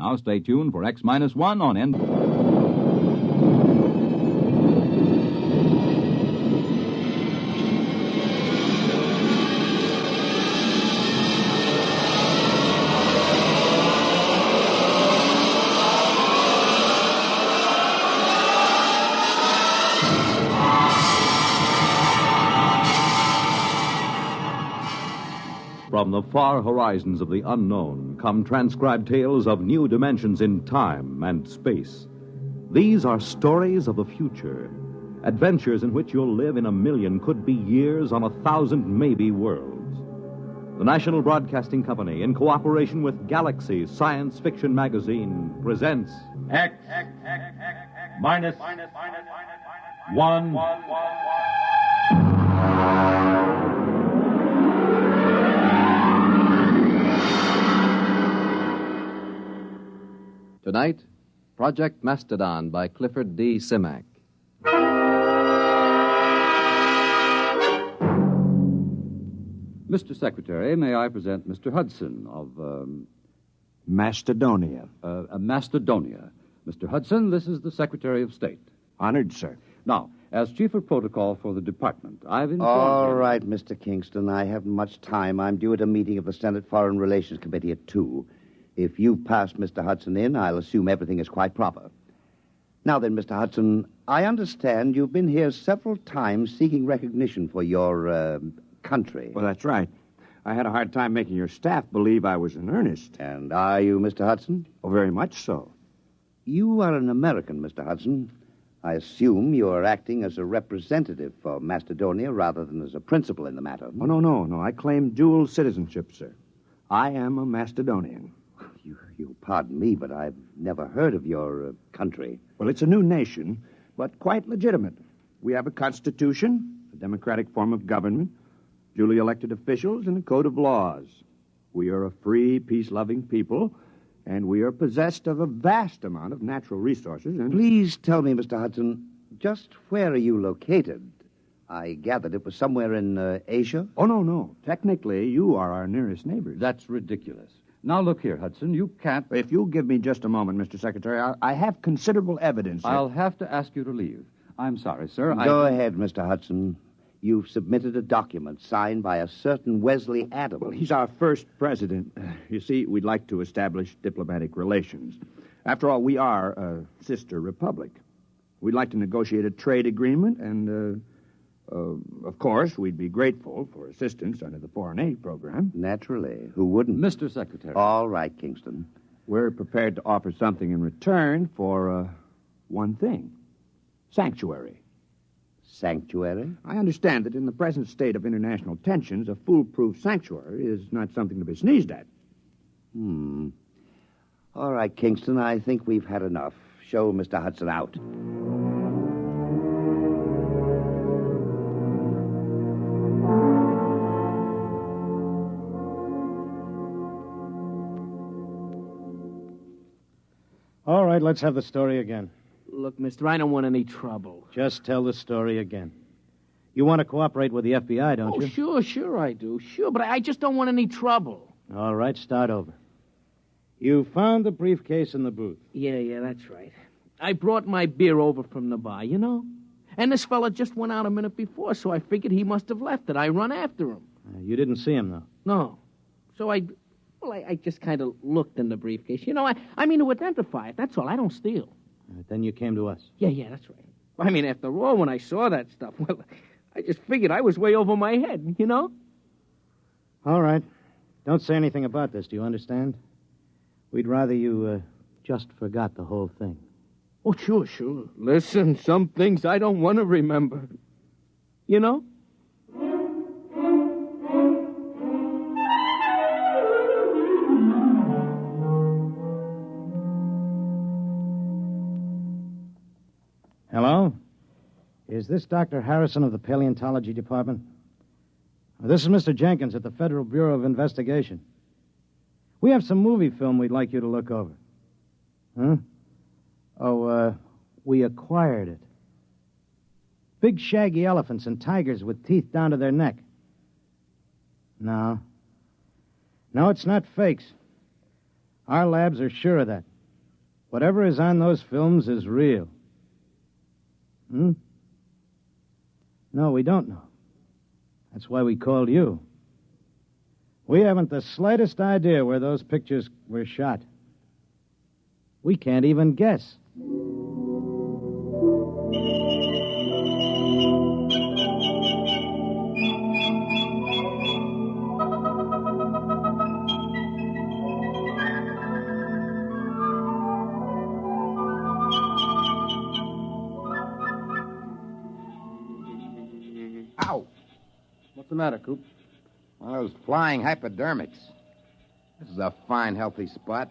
Now stay tuned for X-1 on N. From the far horizons of the unknown come transcribed tales of new dimensions in time and space. These are stories of the future, adventures in which you'll live in 1,000,000, could be years, on 1,000 maybe worlds. The National Broadcasting Company, in cooperation with Galaxy Science Fiction Magazine, presents X minus 1. Tonight, Project Mastadon by Clifford D. Simak. Mr. Secretary, may I present Mr. Hudson of, Macedonia. Mastodonia. Mr. Hudson, this is the Secretary of State. Honored, sir. Now, as Chief of Protocol for the Department, I've informed All him... right, Mr. Kingston. I haven't much time. I'm due at a meeting of the Senate Foreign Relations Committee at 2. If you've passed Mr. Hudson in, I'll assume everything is quite proper. Now then, Mr. Hudson, I understand you've been here several times seeking recognition for your, country. Well, that's right. I had a hard time making your staff believe I was in earnest. And are you, Mr. Hudson? Oh, very much so. You are an American, Mr. Hudson. I assume you are acting as a representative for Macedonia rather than as a principal in the matter. Oh, no. I claim dual citizenship, sir. I am a Macedonian. You pardon me, but I've never heard of your country. Well, it's a new nation, but quite legitimate. We have a constitution, a democratic form of government, duly elected officials, and a code of laws. We are a free, peace-loving people, and we are possessed of a vast amount of natural resources. And Please tell me, Mr. Hudson, just where are you located? I gathered it was somewhere in Asia. Oh, no. Technically, you are our nearest neighbors. That's ridiculous. Now, look here, Hudson, you can't... If you'll give me just a moment, Mr. Secretary, I have considerable evidence. I'll have to ask you to leave. I'm sorry, sir. Go ahead, Mr. Hudson. You've submitted a document signed by a certain Wesley Adams. Well, he's our first president. You see, we'd like to establish diplomatic relations. After all, we are a sister republic. We'd like to negotiate a trade agreement, and, of course, we'd be grateful for assistance under the foreign aid program. Naturally. Who wouldn't? Mr. Secretary. All right, Kingston. We're prepared to offer something in return for, one thing. Sanctuary. Sanctuary? I understand that in the present state of international tensions, a foolproof sanctuary is not something to be sneezed at. All right, Kingston, I think we've had enough. Show Mr. Hudson out. All right, let's have the story again. Look, mister, I don't want any trouble. Just tell the story again. You want to cooperate with the FBI, don't you? Sure I do. Sure, but I just don't want any trouble. All right, start over. You found the briefcase in the booth. Yeah, that's right. I brought my beer over from the bar, you know? And this fella just went out a minute before, so I figured he must have left it. I run after him. You didn't see him, though? No. So I just kind of looked in the briefcase. You know, I mean to identify it. That's all. I don't steal. All right, then you came to us. Yeah, that's right. I mean, after all, when I saw that stuff, well, I just figured I was way over my head, you know? All right. Don't say anything about this, do you understand? We'd rather you just forgot the whole thing. Oh, sure. Listen, some things I don't want to remember. You know? Hello? Is this Dr. Harrison of the Paleontology Department? This is Mr. Jenkins at the Federal Bureau of Investigation. We have some movie film we'd like you to look over. Huh? Oh, we acquired it. Big shaggy elephants and tigers with teeth down to their neck. No, it's not fakes. Our labs are sure of that. Whatever is on those films is real. No, we don't know. That's why we called you. We haven't the slightest idea where those pictures were shot. We can't even guess. Ow! What's the matter, Coop? One of those flying hypodermics. This is a fine, healthy spot.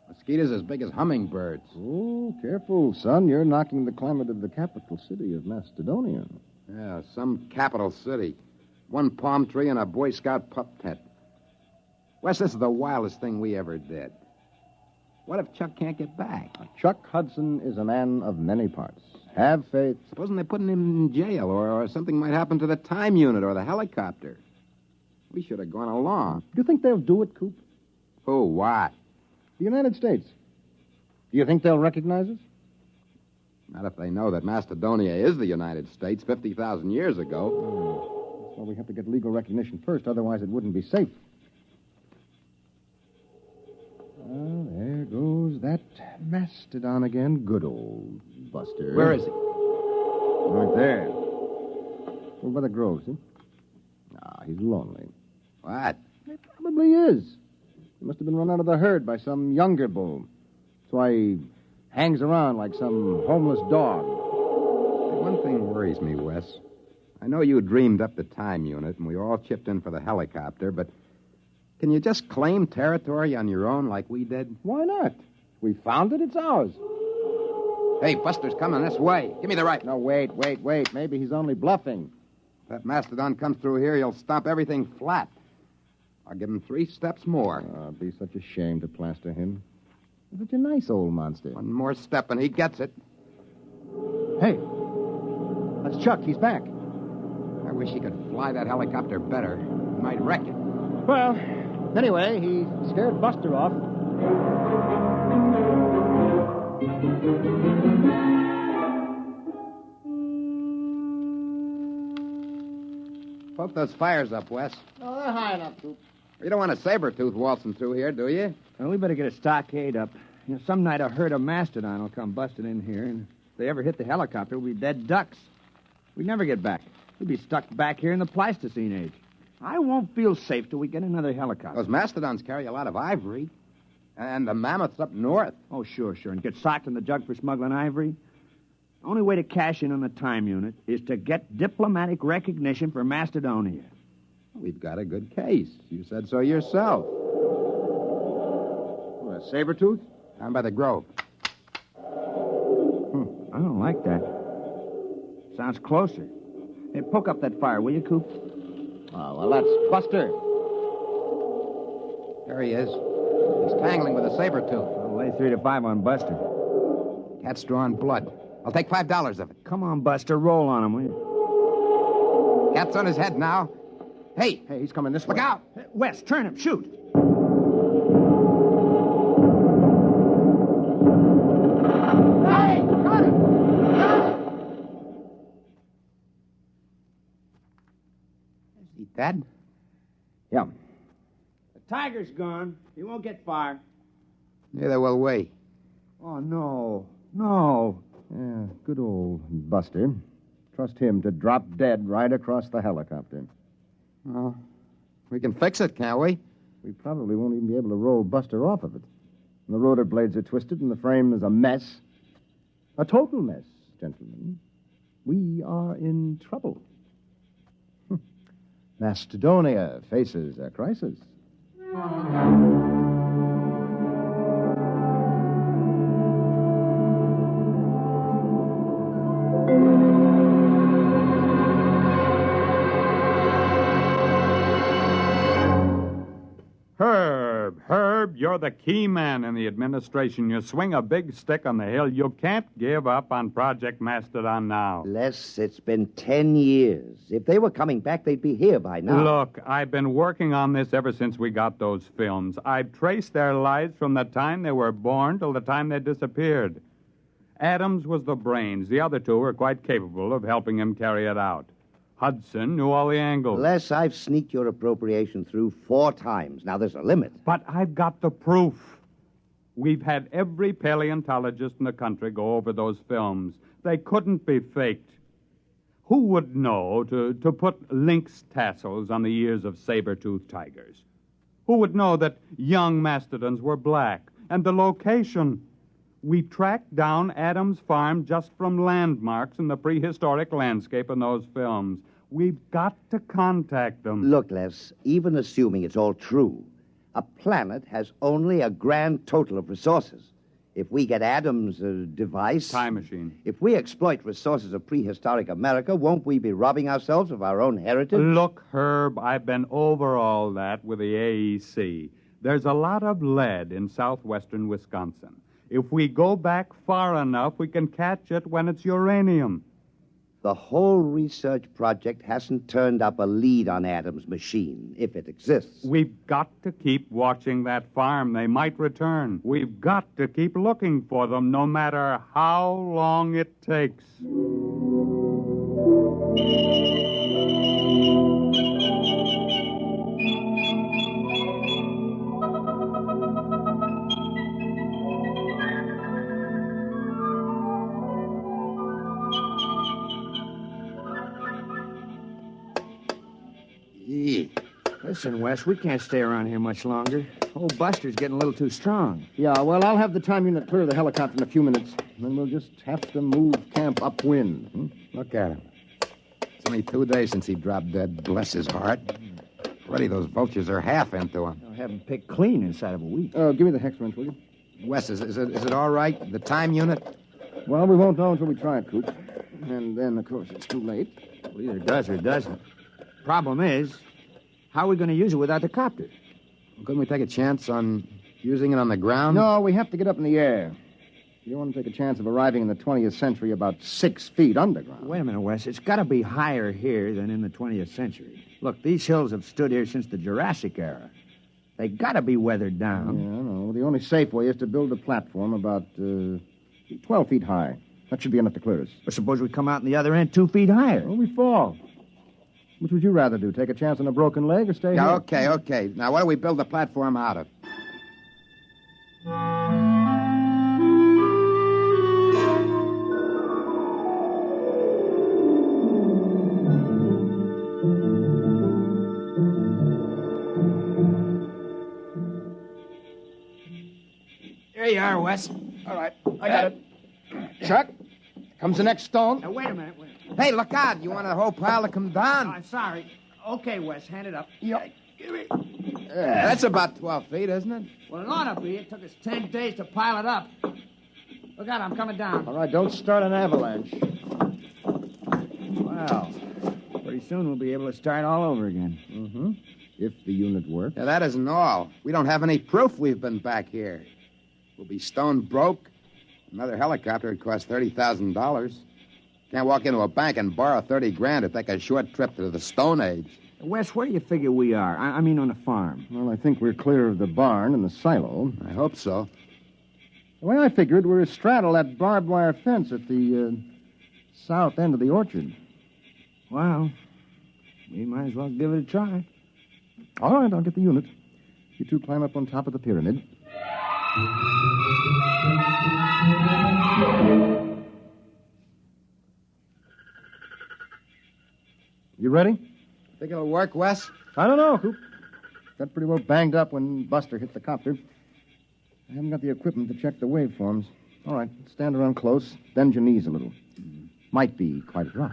Mosquitoes as big as hummingbirds. Oh, careful, son. You're knocking the climate of the capital city of Macedonia. Yeah, some capital city. One palm tree and a Boy Scout pup tent. Wes, this is the wildest thing we ever did. What if Chuck can't get back? Chuck Hudson is a man of many parts. Have faith. Supposing they're putting him in jail, or something might happen to the time unit or the helicopter. We should have gone along. Do you think they'll do it, Coop? Who? What? The United States. Do you think they'll recognize us? Not if they know that Macedonia is the United States 50,000 years ago. That's why we have to get legal recognition first, otherwise it wouldn't be safe. Well, there goes that Mastadon again. Good old Buster. Where is he? Right there. Over by the grove, see? He's lonely. What? He probably is. He must have been run out of the herd by some younger bull. That's why he hangs around like some homeless dog. One thing worries me, Wes. I know you dreamed up the time unit, and we all chipped in for the helicopter, but can you just claim territory on your own like we did? Why not? We found it, it's ours. Hey, Buster's coming this way. Give me the right. No, wait. Maybe he's only bluffing. If that Mastodon comes through here, he'll stomp everything flat. I'll give him 3 steps more. It'd be such a shame to plaster him. He's such a nice old monster. One more step and he gets it. Hey, that's Chuck. He's back. I wish he could fly that helicopter better. He might wreck it. Well, anyway, he scared Buster off. Poke those fires up, Wes. No, they're high enough, Coop. You don't want a saber-tooth waltzing through here, do you? Well, we better get a stockade up. Some night a herd of Mastodon will come busting in here, and if they ever hit the helicopter, we'll be dead ducks. We'd never get back. We'd be stuck back here in the Pleistocene age. I won't feel safe till we get another helicopter. Those mastodons carry a lot of ivory. And the mammoths up north. Oh, sure. And get socked in the jug for smuggling ivory? The only way to cash in on the time unit is to get diplomatic recognition for Macedonia. We've got a good case. You said so yourself. What, a saber-tooth? Down by the grove. I don't like that. Sounds closer. Hey, poke up that fire, will you, Coop? Oh, well, that's Buster. There he is. He's tangling with a saber-tooth. I'll lay 3 to 5 on Buster. Cat's drawing blood. I'll take $5 of it. Come on, Buster. Roll on him, will you? Cat's on his head now. Hey, he's coming this way. Look out! Wes, turn him. Shoot. Hey! Got him! Is he dead? Yeah. The tiger's gone. He won't get far. Neither will we. Oh, no. No. Yeah, good old Buster. Trust him to drop dead right across the helicopter. Well, we can fix it, can't we? We probably won't even be able to roll Buster off of it. The rotor blades are twisted and the frame is a mess. A total mess, gentlemen. We are in trouble. Macedonia faces a crisis. Herb, you're You're the key man in the administration. You swing a big stick on the hill. You can't give up on Project Mastodon now. Les, it's been 10 years. If they were coming back, they'd be here by now. Look, I've been working on this ever since we got those films. I've traced their lives from the time they were born till the time they disappeared. Adams was the brains. The other two were quite capable of helping him carry it out. Hudson knew all the angles. Les, I've sneaked your appropriation through 4 times. Now, there's a limit. But I've got the proof. We've had every paleontologist in the country go over those films. They couldn't be faked. Who would know to put lynx tassels on the ears of saber-toothed tigers? Who would know that young mastodons were black? And the location. We tracked down Adams' farm just from landmarks in the prehistoric landscape in those films. We've got to contact them. Look, Les, even assuming it's all true, a planet has only a grand total of resources. If we get Adams' device... Time machine. If we exploit resources of prehistoric America, won't we be robbing ourselves of our own heritage? Look, Herb, I've been over all that with the AEC. There's a lot of lead in southwestern Wisconsin. If we go back far enough, we can catch it when it's uranium. The whole research project hasn't turned up a lead on Adams' machine, if it exists. We've got to keep watching that farm. They might return. We've got to keep looking for them, no matter how long it takes. Listen, Wes, we can't stay around here much longer. Old Buster's getting a little too strong. Yeah, well, I'll have the time unit clear the helicopter in a few minutes. Then we'll just have to move camp upwind. Look at him. It's only 2 days since he dropped dead, bless his heart. Already those vultures are half into him. I'll have him picked clean inside of a week. Give me the hex wrench, will you? Wes, is it all right? The time unit? Well, we won't know until we try it, Coop. And then, of course, it's too late. Well, either does or doesn't. Problem is, how are we going to use it without the copter? Couldn't we take a chance on using it on the ground? No, we have to get up in the air. You don't want to take a chance of arriving in the 20th century about 6 feet underground. Wait a minute, Wes. It's got to be higher here than in the 20th century. Look, these hills have stood here since the Jurassic era. They got to be weathered down. Yeah, I know. The only safe way is to build a platform about 12 feet high. That should be enough to clear us. But suppose we come out on the other end 2 feet higher. Well, we fall. Which would you rather do? Take a chance on a broken leg or stay here? Okay. Now, what do we build the platform out of? There you are, Wes. All right, I got it. Chuck, comes the next stone. Now, wait a minute. Hey, look out. You want the whole pile to come down? Oh, I'm sorry. Okay, Wes, hand it up. Yep. Give it. That's about 12 feet, isn't it? Well, it ought to be. It took us 10 days to pile it up. Look out, I'm coming down. All right, don't start an avalanche. Well, pretty soon we'll be able to start all over again. Mm-hmm. If the unit works. Yeah, that isn't all. We don't have any proof we've been back here. We'll be stone broke. Another helicopter would cost $30,000. Can't walk into a bank and borrow $30,000 to take a short trip to the Stone Age. Wes, where do you figure we are? I mean on the farm. Well, I think we're clear of the barn and the silo. I hope so. The way I figured, we're astraddle that barbed wire fence at the south end of the orchard. Well, we might as well give it a try. All right, I'll get the unit. You two climb up on top of the pyramid. You ready? Think it'll work, Wes? I don't know, Coop. Got pretty well banged up when Buster hit the copter. I haven't got the equipment to check the waveforms. All right, stand around close, bend your knees a little. Might be quite a drop.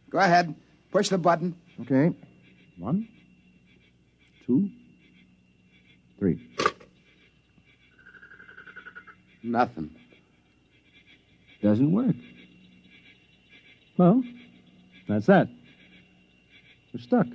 Go ahead. Push the button. Okay. 1, 2, 3. Nothing. Doesn't work. Well, that's that. We're stuck.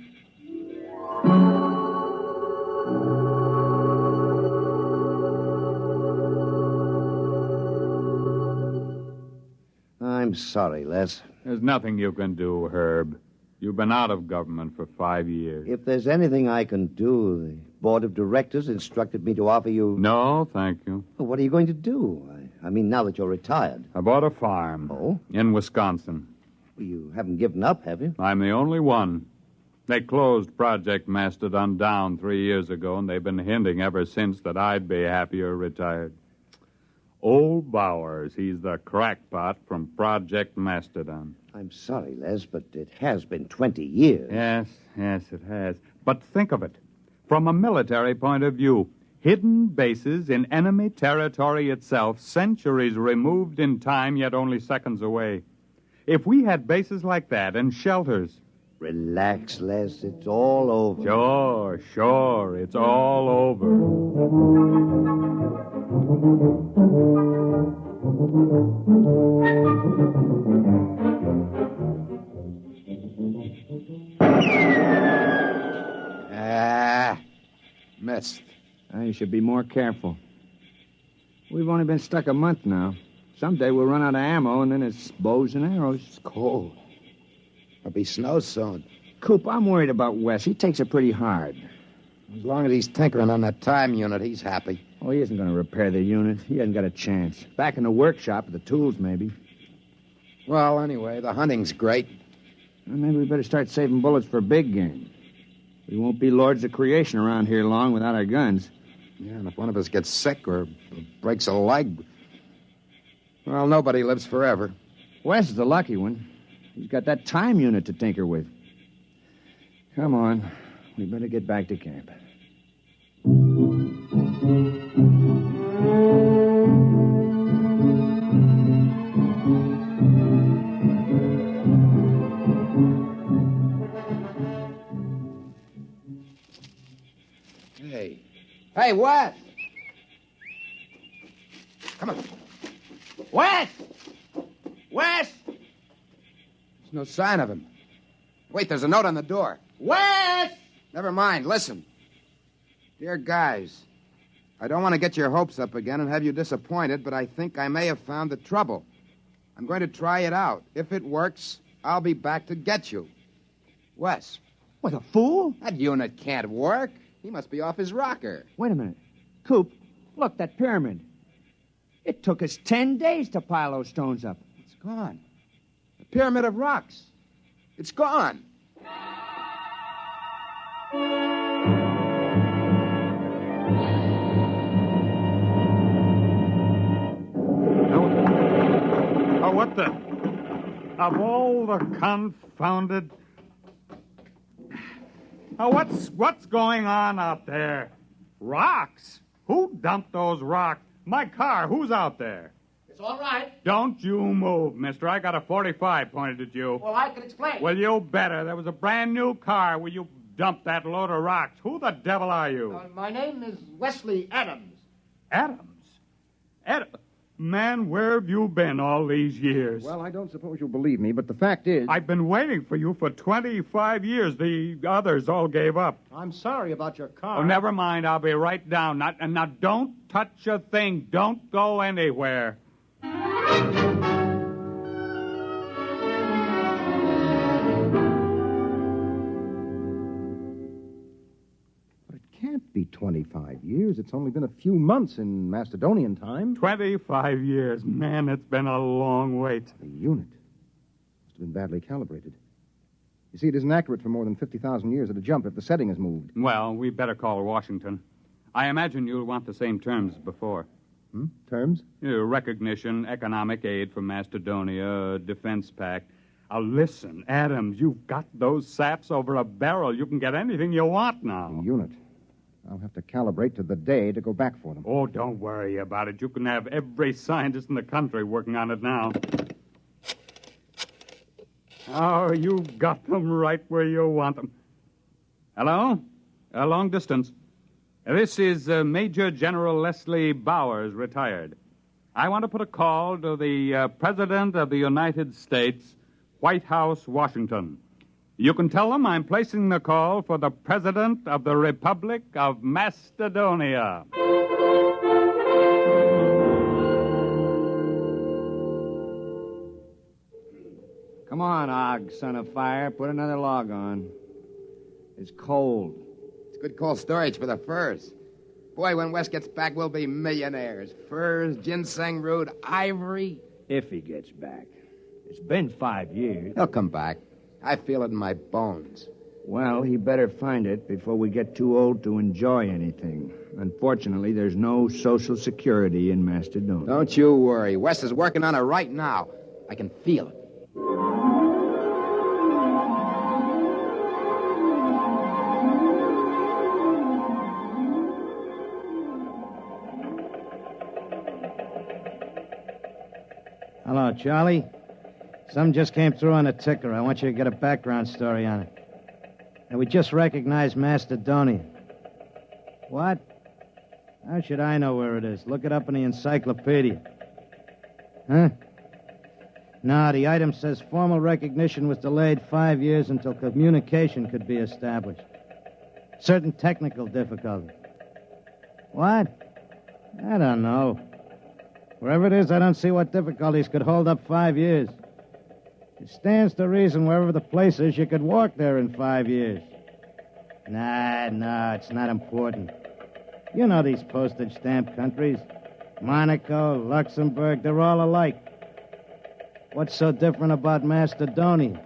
I'm sorry, Les. There's nothing you can do, Herb. You've been out of government for 5 years. If there's anything I can do, the board of directors instructed me to offer you... No, thank you. Well, what are you going to do? I mean, now that you're retired. I bought a farm. Oh? In Wisconsin. Well, you haven't given up, have you? I'm the only one. They closed Project Mastadon down 3 years ago, and they've been hinting ever since that I'd be happier retired. Old Bowers, he's the crackpot from Project Mastadon. I'm sorry, Les, but it has been 20 years. Yes, it has. But think of it. From a military point of view, hidden bases in enemy territory itself, centuries removed in time, yet only seconds away. If we had bases like that and shelters... Relax, Les. It's all over. Sure. It's all over. Missed. You should be more careful. We've only been stuck a month now. Someday we'll run out of ammo, and then it's bows and arrows. It's cold. There'll be snow soon. Coop, I'm worried about Wes. He takes it pretty hard. As long as he's tinkering on that time unit, he's happy. Oh, he isn't going to repair the unit. He hasn't got a chance. Back in the workshop with the tools, maybe. Well, anyway, the hunting's great. Well, maybe we better start saving bullets for big game. We won't be lords of creation around here long without our guns. Yeah, and if one of us gets sick or breaks a leg, well, nobody lives forever. Wes is the lucky one. He's got that time unit to tinker with. Come on. We better get back to camp. Hey, Wes! Come on. Wes! Wes! There's no sign of him. Wait, there's a note on the door. Wes! Never mind, listen. Dear guys, I don't want to get your hopes up again and have you disappointed, but I think I may have found the trouble. I'm going to try it out. If it works, I'll be back to get you. Wes. What, a fool? That unit can't work. He must be off his rocker. Wait a minute. Coop, look, that pyramid. It took us 10 days to pile those stones up. It's gone. The pyramid of rocks. It's gone. Oh, what the... Of all the confounded... Oh, what's going on out there? Rocks? Who dumped those rocks? My car, who's out there? It's all right. Don't you move, mister. I got a 45 pointed at you. Well, I can explain. Well, you better. There was a brand new car where you dumped that load of rocks. Who the devil are you? My name is Wesley Adams. Adams? Man, where have you been all these years? Well, I don't suppose you'll believe me, but the fact is... I've been waiting for you for 25 years. The others all gave up. I'm sorry about your car. Oh, never mind. I'll be right down. Now, don't touch a thing. Don't go anywhere. Can't be 25 years. It's only been a few months in Macedonian time. 25 years. Man, it's been a long wait. The unit must have been badly calibrated. You see, it isn't accurate for more than 50,000 years at a jump if the setting is moved. Well, we better call Washington. I imagine you'll want the same terms as before. Terms? Recognition, economic aid from Macedonia, defense pact. Listen, Adams, you've got those saps over a barrel. You can get anything you want now. The unit. I'll have to calibrate to the day to go back for them. Oh, don't worry about it. You can have every scientist in the country working on it now. Oh, you've got them right where you want them. Hello? Long distance. This is Major General Leslie Bowers, retired. I want to put a call to the President of the United States, White House, Washington. You can tell them I'm placing the call for the President of the Republic of Macedonia. Come on, Og, son of fire. Put another log on. It's cold. It's good cold storage for the furs. Boy, when West gets back, we'll be millionaires. Furs, ginseng root, ivory. If he gets back. It's been 5 years. He'll come back. I feel it in my bones. Well, he better find it before we get too old to enjoy anything. Unfortunately, there's no Social Security in Mastadon. Don't you worry. West is working on it right now. I can feel it. Hello, Charlie. Some just came through on the ticker. I want you to get a background story on it. And we just recognized Mastadonian. What? How should I know where it is? Look it up in the encyclopedia. Huh? No, the item says formal recognition was delayed 5 years until communication could be established. Certain technical difficulties. What? I don't know. Wherever it is, I don't see what difficulties could hold up 5 years. It stands to reason wherever the place is, you could walk there in 5 years. Nah, it's not important. You know these postage stamp countries. Monaco, Luxembourg, they're all alike. What's so different about Macedonia?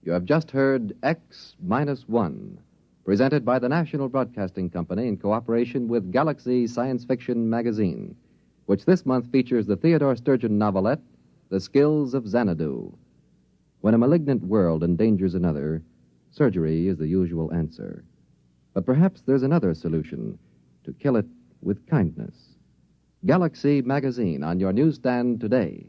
You have just heard X-1, presented by the National Broadcasting Company in cooperation with Galaxy Science Fiction Magazine, which this month features the Theodore Sturgeon novelette, The Skills of Xanadu. When a malignant world endangers another, surgery is the usual answer. But perhaps there's another solution, to kill it with kindness. Galaxy Magazine on your newsstand today.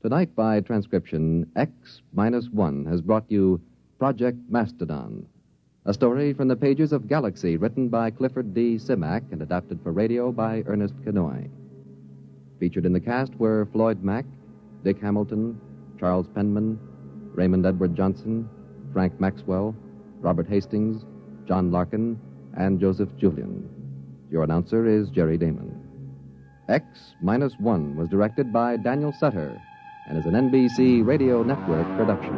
Tonight, by transcription, X-1 has brought you Project Mastadon, a story from the pages of Galaxy written by Clifford D. Simak and adapted for radio by Ernest Kenoy. Featured in the cast were Floyd Mack, Dick Hamilton, Charles Penman, Raymond Edward Johnson, Frank Maxwell, Robert Hastings, John Larkin, and Joseph Julian. Your announcer is Jerry Damon. X-1 was directed by Daniel Sutter and is an NBC Radio Network production.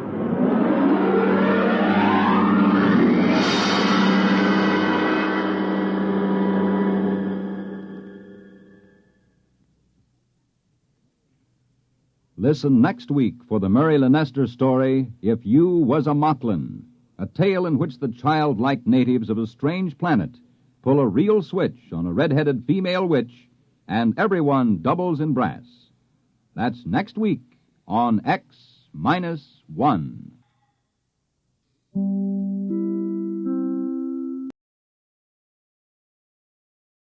Listen next week for the Murray Leinester story, If You Was a Motlin, a tale in which the childlike natives of a strange planet pull a real switch on a red-headed female witch, and everyone doubles in brass. That's next week on X-1.